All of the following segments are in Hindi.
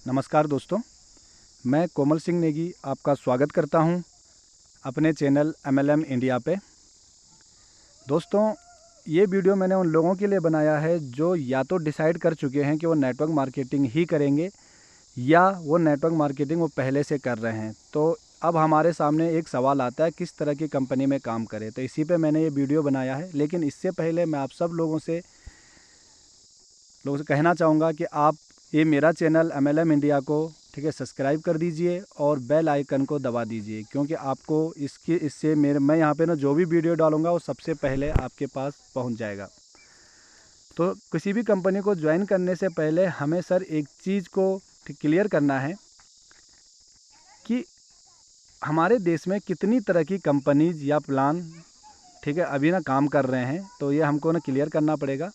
नमस्कार दोस्तों, मैं कोमल सिंह नेगी आपका स्वागत करता हूं अपने चैनल MLM इंडिया पे। दोस्तों, ये वीडियो मैंने उन लोगों के लिए बनाया है जो या तो डिसाइड कर चुके हैं कि वो नेटवर्क मार्केटिंग ही करेंगे या वो नेटवर्क मार्केटिंग वो पहले से कर रहे हैं। तो अब हमारे सामने एक सवाल आता है किस तरह की कंपनी में काम करें, तो इसी पे मैंने ये वीडियो बनाया है। लेकिन इससे पहले मैं आप सब लोगों से कहना चाहूँगा कि आप ये मेरा चैनल MLM इंडिया को सब्सक्राइब कर दीजिए और बेल आइकन को दबा दीजिए, क्योंकि आपको इससे मैं यहाँ पे जो भी वीडियो डालूँगा वो सबसे पहले आपके पास पहुँच जाएगा। तो किसी भी कंपनी को ज्वाइन करने से पहले हमें सर एक चीज़ को क्लियर करना है कि हमारे देश में कितनी तरह की कंपनीज या प्लान अभी काम कर रहे हैं। तो ये हमको क्लियर करना पड़ेगा।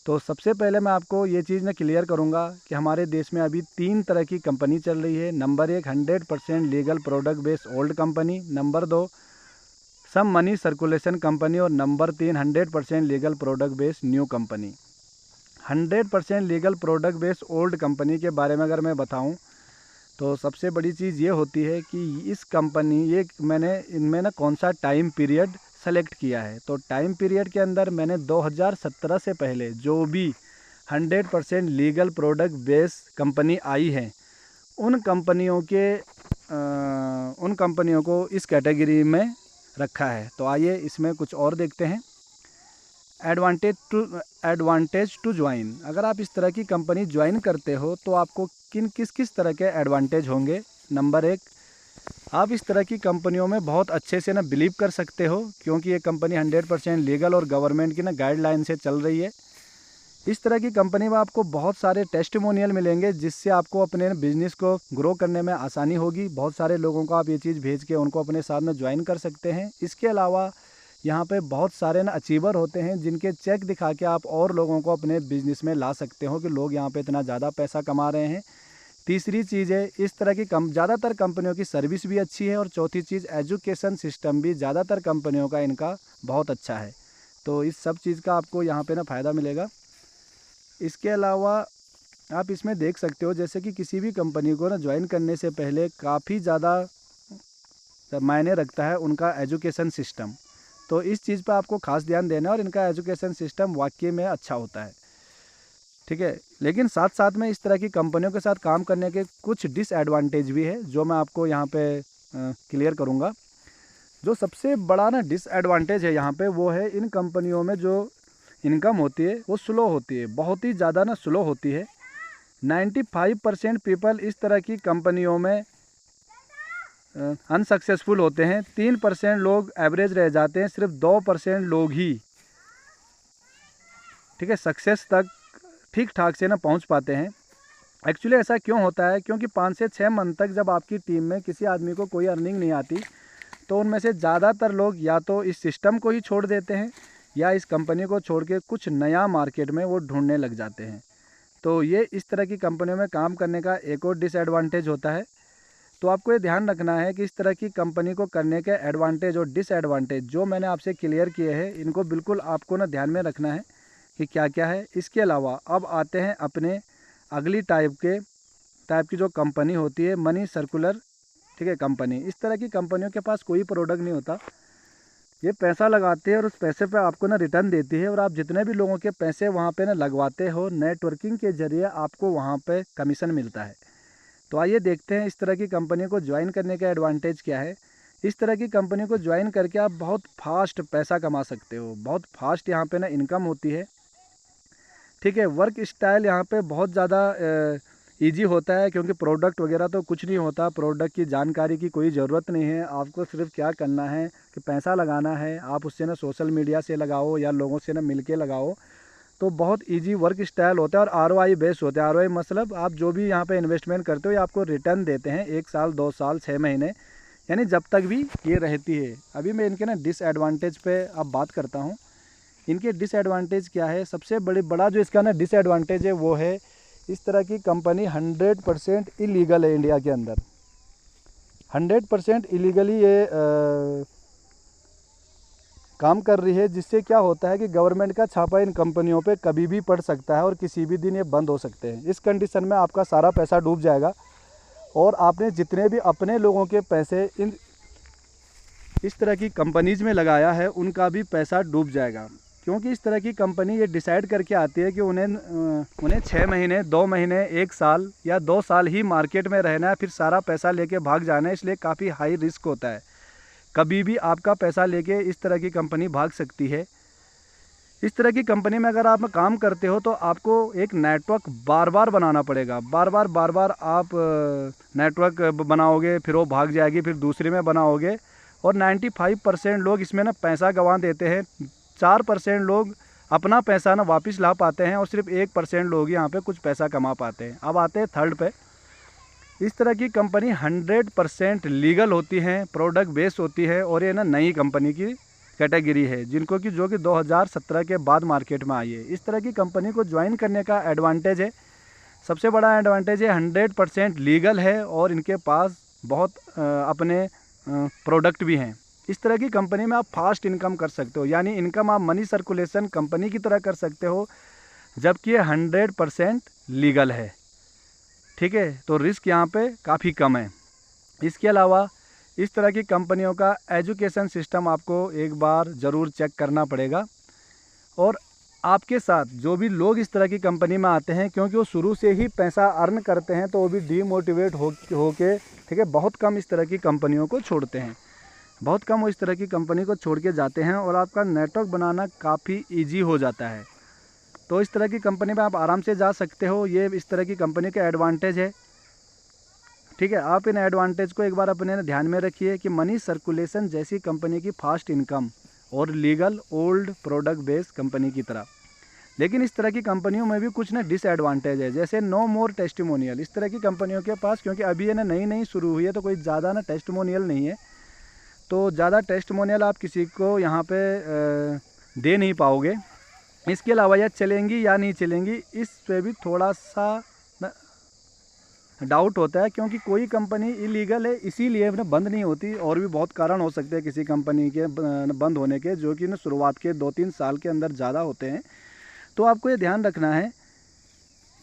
तो सबसे पहले मैं आपको ये चीज़ क्लियर करूँगा कि हमारे देश में अभी 3 तरह की कंपनी चल रही है। Number 1 100% legal product based old company, number 2 some money circulation company और number 3 100% legal product based new company. 100% legal product based old company के बारे में अगर मैं बताऊं तो सबसे बड़ी चीज़ ये होती है कि इस कंपनी मैंने इनमें कौन सा टाइम पीरियड सेलेक्ट किया है। तो टाइम पीरियड के अंदर मैंने 2017 से पहले जो भी 100% लीगल प्रोडक्ट बेस कंपनी आई है उन कंपनियों को इस कैटेगरी में रखा है। तो आइए इसमें कुछ और देखते हैं। Advantage to join. अगर आप इस तरह की कंपनी ज्वाइन करते हो तो आपको किस तरह के एडवांटेज होंगे। नंबर 1, आप इस तरह की कंपनियों में बहुत अच्छे से बिलीव कर सकते हो, क्योंकि ये कंपनी 100% लीगल और गवर्नमेंट की गाइडलाइन से चल रही है। इस तरह की कंपनी में आपको बहुत सारे टेस्टिमोनियल मिलेंगे, जिससे आपको अपने बिजनेस को ग्रो करने में आसानी होगी। बहुत सारे लोगों को आप ये चीज़ भेज के उनको अपने साथ में ज्वाइन कर सकते हैं। इसके अलावा यहाँ पे बहुत सारे अचीवर होते हैं जिनके चेक दिखा के आप और लोगों को अपने बिजनेस में ला सकते हो कि लोग यहाँ पे इतना ज़्यादा पैसा कमा रहे हैं। तीसरी चीज़ है, इस तरह की ज़्यादातर कंपनियों की सर्विस भी अच्छी है। और चौथी चीज़, एजुकेशन सिस्टम भी ज़्यादातर कंपनियों का इनका बहुत अच्छा है। तो इस सब चीज़ का आपको यहाँ पे फ़ायदा मिलेगा। इसके अलावा आप इसमें देख सकते हो जैसे कि किसी भी कंपनी को ज्वाइन करने से पहले काफ़ी ज़्यादा मायने रखता है उनका एजुकेशन सिस्टम। तो इस चीज़ पर आपको खास ध्यान देना है और इनका एजुकेशन सिस्टम वाकई में अच्छा होता है। लेकिन साथ साथ में इस तरह की कंपनियों के साथ काम करने के कुछ डिसएडवांटेज भी है जो मैं आपको यहाँ पे क्लियर करूँगा। जो सबसे बड़ा डिसएडवांटेज है यहाँ पे वो है, इन कंपनियों में जो इनकम होती है वो स्लो होती है, बहुत ही ज़्यादा स्लो होती है। 95% पीपल इस तरह की कंपनियों में अनसक्सेसफुल होते हैं। 3% लोग एवरेज रह जाते हैं। सिर्फ 2% लोग ही सक्सेस तक ठीक ठाक से पहुंच पाते हैं। एक्चुअली ऐसा क्यों होता है? क्योंकि 5 से 6 मंथ तक जब आपकी टीम में किसी आदमी को कोई अर्निंग नहीं आती तो उनमें से ज़्यादातर लोग या तो इस सिस्टम को ही छोड़ देते हैं या इस कंपनी को छोड़ के कुछ नया मार्केट में वो ढूंढने लग जाते हैं। तो ये इस तरह की कंपनियों में काम करने का एक और डिसएडवांटेज होता है। तो आपको ये ध्यान रखना है कि इस तरह की कंपनी को करने के एडवांटेज और डिसएडवांटेज जो मैंने आपसे क्लियर किए हैं, इनको बिल्कुल आपको ध्यान में रखना है कि क्या क्या है। इसके अलावा अब आते हैं अपने अगली टाइप की जो कंपनी होती है, मनी सर्कुलर कंपनी। इस तरह की कंपनियों के पास कोई प्रोडक्ट नहीं होता, ये पैसा लगाते हैं और उस पैसे पे आपको रिटर्न देती है। और आप जितने भी लोगों के पैसे वहाँ पे लगवाते हो, नेटवर्किंग के जरिए आपको वहाँ पे कमीशन मिलता है। तो आइए देखते हैं इस तरह की कंपनी को ज्वाइन करने का एडवांटेज क्या है। इस तरह की कंपनी को ज्वाइन करके आप बहुत फास्ट पैसा कमा सकते हो, बहुत फास्ट यहाँ पे इनकम होती है। वर्क स्टाइल यहाँ पे बहुत ज़्यादा इजी होता है, क्योंकि प्रोडक्ट वगैरह तो कुछ नहीं होता, प्रोडक्ट की जानकारी की कोई ज़रूरत नहीं है। आपको सिर्फ क्या करना है कि पैसा लगाना है। आप उससे सोशल मीडिया से लगाओ या लोगों से मिल के लगाओ। तो बहुत इजी वर्क स्टाइल होता है और ROI बेस्ड होता है। ROI मतलब आप जो भी यहाँ पे इन्वेस्टमेंट करते हो ये आपको रिटर्न देते हैं 1 साल, 2 साल, 6 महीने, यानी जब तक भी ये रहती है। अभी मैं इनके डिसएडवांटेज पे अब बात करता हूँ। इनके डिसएडवांटेज क्या है? सबसे बड़ा जो इसका डिसएडवांटेज है वो है, इस तरह की कंपनी 100% इलीगल है इंडिया के अंदर। 100% इलीगली ये काम कर रही है, जिससे क्या होता है कि गवर्नमेंट का छापा इन कंपनियों पे कभी भी पड़ सकता है और किसी भी दिन ये बंद हो सकते हैं। इस कंडीशन में आपका सारा पैसा डूब जाएगा और आपने जितने भी अपने लोगों के पैसे इस तरह की कंपनीज़ में लगाया है उनका भी पैसा डूब जाएगा। क्योंकि इस तरह की कंपनी ये डिसाइड करके आती है कि उन्हें 6 महीने, 2 महीने, 1 साल या 2 साल ही मार्केट में रहना है, फिर सारा पैसा लेके भाग जाना है। इसलिए काफ़ी हाई रिस्क होता है, कभी भी आपका पैसा लेके इस तरह की कंपनी भाग सकती है। इस तरह की कंपनी में अगर आप काम करते हो तो आपको एक नेटवर्क बार बार बनाना पड़ेगा। बार बार आप नेटवर्क बनाओगे, फिर वो भाग जाएगी, फिर दूसरे में बनाओगे और 95% लोग इसमें ना पैसा गंवा देते हैं। 4% लोग अपना पैसा ना वापस ला पाते हैं और सिर्फ 1% लोग यहाँ पे कुछ पैसा कमा पाते हैं। अब आते हैं थर्ड पे। इस तरह की कंपनी 100% लीगल होती हैं, प्रोडक्ट बेस्ड होती है और ये ना नई कंपनी की कैटेगरी है जिनको कि जो कि 2017 के बाद मार्केट में आई है। इस तरह की कंपनी को ज्वाइन करने का एडवांटेज है, सबसे बड़ा एडवांटेज है 100% लीगल है और इनके पास बहुत अपने प्रोडक्ट भी हैं। इस तरह की कंपनी में आप फास्ट इनकम कर सकते हो, यानी इनकम आप मनी सर्कुलेशन कंपनी की तरह कर सकते हो, जबकि ये 100% लीगल है। ठीक है, तो रिस्क यहाँ पे काफ़ी कम है। इसके अलावा इस तरह की कंपनियों का एजुकेशन सिस्टम आपको एक बार ज़रूर चेक करना पड़ेगा। और आपके साथ जो भी लोग इस तरह की कंपनी में आते हैं, क्योंकि वो शुरू से ही पैसा अर्न करते हैं, तो वो भी डीमोटिवेट होके ठीक है, बहुत कम इस तरह की कंपनियों को छोड़ते हैं, बहुत कम वो इस तरह की कंपनी को छोड़ के जाते हैं और आपका नेटवर्क बनाना काफ़ी ईजी हो जाता है। तो इस तरह की कंपनी में आप आराम से जा सकते हो। ये इस तरह की कंपनी का एडवांटेज है। ठीक है, आप इन एडवांटेज को एक बार अपने ध्यान में रखिए कि मनी सर्कुलेशन जैसी कंपनी की फास्ट इनकम और legal old product based company की तरह। लेकिन इस तरह की कंपनियों में भी कुछ ना डिसएडवांटेज है, जैसे नो मोर टेस्टिमोनियल। इस तरह की कंपनियों के पास, क्योंकि अभी ये ना नई शुरू हुई है, तो कोई ज़्यादा ना टेस्टिमोनियल नहीं है, तो ज़्यादा टेस्टिमोनियल आप किसी को यहाँ पे दे नहीं पाओगे। इसके अलावा यह चलेंगी या नहीं चलेंगी, इस पे भी थोड़ा सा डाउट होता है, क्योंकि कोई कंपनी इलीगल है इसीलिए ना बंद नहीं होती। और भी बहुत कारण हो सकते हैं किसी कंपनी के बंद होने के, जो कि ना शुरुआत के 2-3 साल के अंदर ज़्यादा होते हैं। तो आपको ये ध्यान रखना है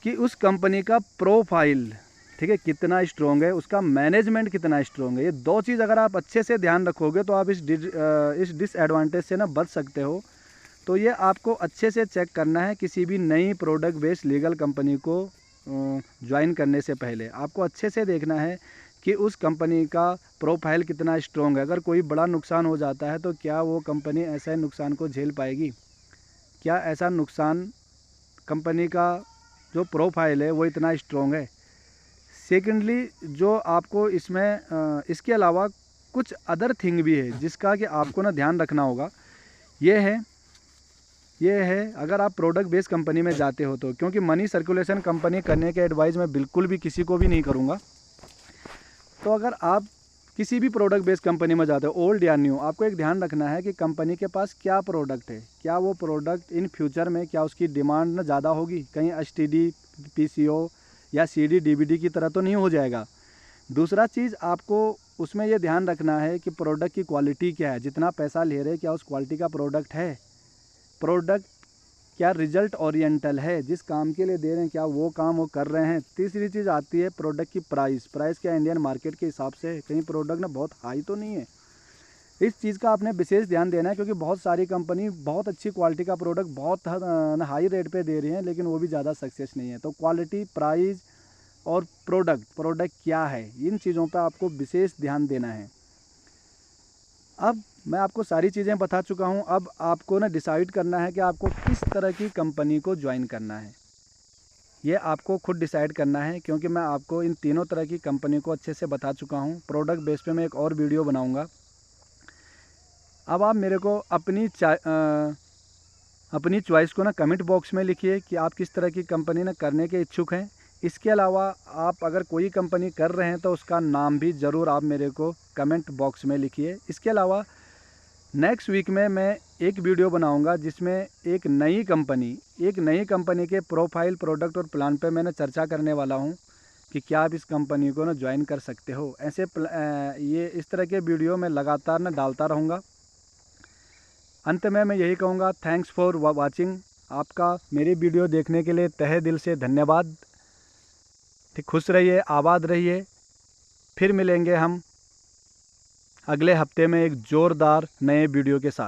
कि उस कंपनी का प्रोफाइल, ठीक है, कितना स्ट्रॉन्ग है, उसका मैनेजमेंट कितना स्ट्रॉन्ग है। ये 2 चीज़ अगर आप अच्छे से ध्यान रखोगे तो आप इस डिसएडवांटेज से ना बच सकते हो। तो ये आपको अच्छे से चेक करना है किसी भी नई प्रोडक्ट बेस्ड लीगल कंपनी को ज्वाइन करने से पहले। आपको अच्छे से देखना है कि उस कंपनी का प्रोफाइल कितना स्ट्रॉन्ग है। अगर कोई बड़ा नुकसान हो जाता है तो क्या वो कंपनी ऐसे नुकसान को झेल पाएगी, क्या ऐसा नुकसान कंपनी का जो प्रोफाइल है वो इतना स्ट्रॉन्ग है। सेकेंडली, जो आपको इसमें इसके अलावा कुछ अदर थिंग भी है जिसका कि आपको ना ध्यान रखना होगा। ये है अगर आप प्रोडक्ट बेस्ड कंपनी में जाते हो तो, क्योंकि मनी सर्कुलेशन कंपनी करने के एडवाइस मैं बिल्कुल भी किसी को भी नहीं करूँगा। तो अगर आप किसी भी प्रोडक्ट बेस्ड कंपनी में जाते हो, ओल्ड या न्यू, आपको एक ध्यान रखना है कि कंपनी के पास क्या प्रोडक्ट है, क्या वो प्रोडक्ट इन फ्यूचर में क्या उसकी डिमांड ना ज़्यादा होगी, कहीं एसटीडी, पीसीओ या सीडी डीवीडी की तरह तो नहीं हो जाएगा। दूसरा चीज़ आपको उसमें ये ध्यान रखना है कि प्रोडक्ट की क्वालिटी क्या है, जितना पैसा ले रहे क्या उस क्वालिटी का प्रोडक्ट है, प्रोडक्ट क्या रिजल्ट ओरिएंटल है, जिस काम के लिए दे रहे हैं क्या वो काम वो कर रहे हैं। तीसरी चीज़ आती है प्रोडक्ट की प्राइस क्या इंडियन मार्केट के हिसाब से कहीं प्रोडक्ट ना बहुत हाई तो नहीं है। इस चीज़ का आपने विशेष ध्यान देना है, क्योंकि बहुत सारी कंपनी बहुत अच्छी क्वालिटी का प्रोडक्ट बहुत हाई रेट पे दे रही हैं, लेकिन वो भी ज़्यादा सक्सेस नहीं है। तो क्वालिटी, प्राइस और प्रोडक्ट क्या है, इन चीज़ों पर आपको विशेष ध्यान देना है। अब मैं आपको सारी चीज़ें बता चुका हूँ। अब आपको ना डिसाइड करना है कि आपको किस तरह की कंपनी को ज्वाइन करना है। ये आपको खुद डिसाइड करना है, क्योंकि मैं आपको इन तीनों तरह की कंपनी को अच्छे से बता चुका हूँ। प्रोडक्ट बेस पे मैं एक और वीडियो बनाऊँगा। अब आप मेरे को अपनी चॉइस को ना कमेंट बॉक्स में लिखिए कि आप किस तरह की कंपनी ना करने के इच्छुक हैं। इसके अलावा आप अगर कोई कंपनी कर रहे हैं तो उसका नाम भी ज़रूर आप मेरे को कमेंट बॉक्स में लिखिए। इसके अलावा नेक्स्ट वीक में मैं एक वीडियो बनाऊंगा जिसमें एक नई कंपनी के प्रोफाइल, प्रोडक्ट और प्लान पे मैंने चर्चा करने वाला हूं कि क्या आप इस कंपनी को ना ज्वाइन कर सकते हो। ऐसे ये इस तरह के वीडियो मैं लगातार ना डालता रहूँगा। अंत में मैं यही कहूँगा, थैंक्स फॉर वाचिंग। आपका मेरी वीडियो देखने के लिए तहे दिल से धन्यवाद। ठीक, खुश रहिए, आबाद रहिए। फिर मिलेंगे हम अगले हफ्ते में एक ज़ोरदार नए वीडियो के साथ।